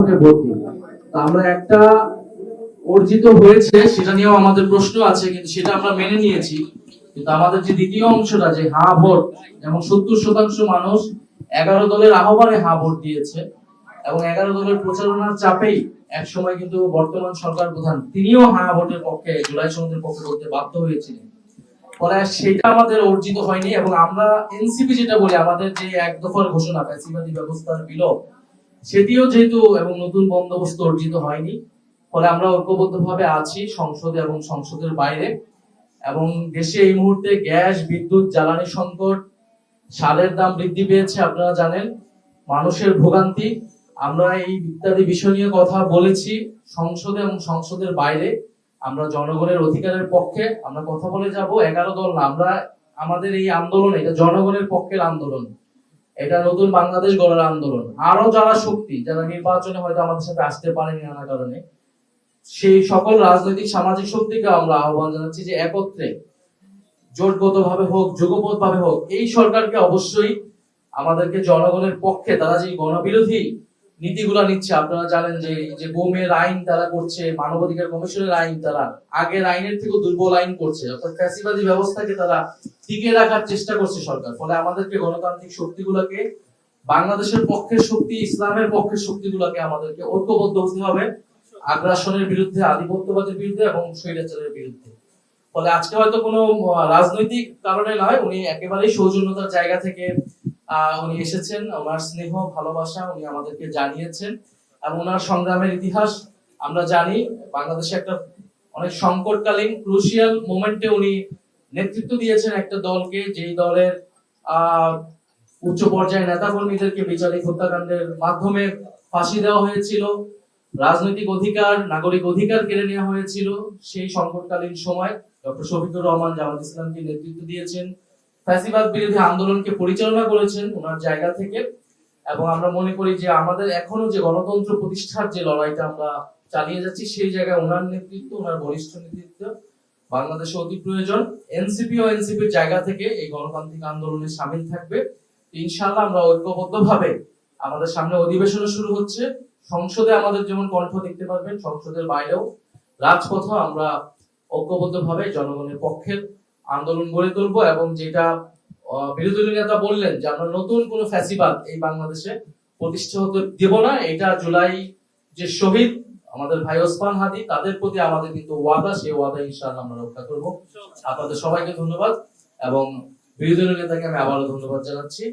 আমাকে ভোট দিন। আমরা একটা অর্জিত হয়েছে সেটা নিয়েও আমাদের প্রশ্ন আছে, কিন্তু সেটা আমরা মেনে নিয়েছি। কিন্তু আমাদের যে দ্বিতীয় অংশটা, যে হা ভোট, এবং 70% মানুষ 11 দলের আহ্বানে হা ভোট দিয়েছে, এবং 11 দলের প্রচারণার চাপেই এক সময় কিন্তু বর্তমান সরকার প্রধান তিনিও হা ভোটের পক্ষে, জুলাই সনদের পক্ষে বলতে বাধ্য হয়েছিলেন। ফলে সেটা আমাদের অর্জিত হয়নি, এবং আমরা এনসিপি যেটা বলি, আমাদের যে এক দফার ঘোষণা ফ্যাসিবাদী ব্যবস্থার বিলোপ, সেটিও যেহেতু এবং নতুন বন্দোবস্ত অর্জিত হয়নি, ফলে আমরা ঐক্যবদ্ধভাবে আছি সংসদে এবং সংসদের বাইরে। এবং দেশে এই মুহূর্তে গ্যাস, বিদ্যুৎ, জ্বালানি সংকট, সারের দাম বৃদ্ধি পেয়েছে, আপনারা জানেন, মানুষের ভোগান্তি। আমরা এই ইত্যাদি বিষয় নিয়ে কথা বলেছি সংসদে এবং সংসদের বাইরে। আমরা জনগণের অধিকারের পক্ষে আমরা কথা বলে যাব। 11 দল না, আমরা আমাদের এই আন্দোলন, এটা জনগণের পক্ষের আন্দোলন, এটা নতুন বাংলাদেশ গড়ার আন্দোলন। আরো যারা শক্তি, যারা নির্বাচনে হয়তো আমাদের সাথে আসতে পারেনি নানা কারণে, সেই সকল রাজনৈতিক সামাজিক শক্তিকে আমরা আহ্বান জানাচ্ছি যে একত্রে জোটগতভাবে হোক, যুগপৎভাবে হোক, এই সরকারকে অবশ্যই আমাদেরকে জনগণের পক্ষে, তারা যে গণবিরোধী নীতিগুলা নিচ্ছে, আপনারা জানেন যে বোমের আইন তারা করছে, মানবাধিকার কমিশনের আইন তারা আগের আইনের থেকে দুর্বল আইন করছে, অর্থাৎ ফ্যাসিবাদী ব্যবস্থাকে তারা টিকে রাখার চেষ্টা করছে সরকার। ফলে আমাদেরকে গণতান্ত্রিক শক্তিগুলোকে, বাংলাদেশের পক্ষের শক্তি, ইসলামের পক্ষের শক্তিগুলোকে আমাদেরকে ঐক্যবদ্ধ হতে হবে আগ্রাসনের বিরুদ্ধে, আধিপত্যবাদের বিরুদ্ধে এবং স্বৈরাচারের বিরুদ্ধে। ফলে আজকে হয়তো কোনো রাজনৈতিক কারণে নয়, উনি একেবারেই সৌজন্যতার জায়গা থেকে উনি এসেছেন, ওনার স্নেহ ভালোবাসা উনি আমাদেরকে জানিয়েছেন, এবং ওনার সংগ্রামের ইতিহাস আমরা জানি। বাংলাদেশে একটা অনেক সংকটকালীন ক্রুশিয়াল মোমেন্টে উনি নেতৃত্ব দিয়েছেন একটা দলকে, যেই দলের উচ্চ পর্যায়ের নেতা কর্মীদেরকে বিচারিক হত্যাকাণ্ডের মাধ্যমে ফাঁসি দেওয়া হয়েছিল, রাজনৈতিক অধিকার, নাগরিক অধিকার কেড়ে নেওয়া হয়েছিল। সেই সংকটকালীন সময় ডক্টর শফিকুর রহমান জামাত ইসলামকে নেতৃত্ব দিয়েছেন, ফ্যাসিবাদ বিরোধী আন্দোলনকে পরিচালনা করেছেন ওনার জায়গা থেকে। এবং আমরা মনে করি যে আমাদের এখনো যে গণতন্ত্র প্রতিষ্ঠার যে লড়াইটা আমরা চালিয়ে যাচ্ছি, সেই জায়গায় ওনার নেতৃত্ব, ওনার বলিষ্ঠ নেতৃত্ব বাংলাদেশে অতি প্রয়োজন। এনসিপি ও এনসিপির জায়গা থেকে এই গণতান্ত্রিক আন্দোলনে সামিল থাকবে। ইনশাআল্লাহ আমরা ঐক্যবদ্ধভাবে, আমাদের সামনে অধিবেশন শুরু হচ্ছে, সংসদে আমাদের যেমন কণ্ঠ দেখতে পারবেন, সংসদের বাইরেও রাজপথে আমরা ঐক্যবদ্ধভাবে জনগণের পক্ষের আন্দোলন গড়ে তুলবো। এবং যেটা বিরোধী নেতা বললেন যে আমরা নতুন কোন ফ্যাসিবাদ এই বাংলাদেশে প্রতিষ্ঠা হতে দেব না, এটা জুলাই যে শহীদ আমাদের ভাই ওসমান হাদি, তাদের প্রতি আমাদের কিন্তু ওয়াদা, সেই ওয়াদা ইনশাআল্লাহ আমরা রক্ষা করব। আপনাদের সবাইকে ধন্যবাদ, এবং বিরোধী নেতাকে আমি আবারও ধন্যবাদ জানাচ্ছি।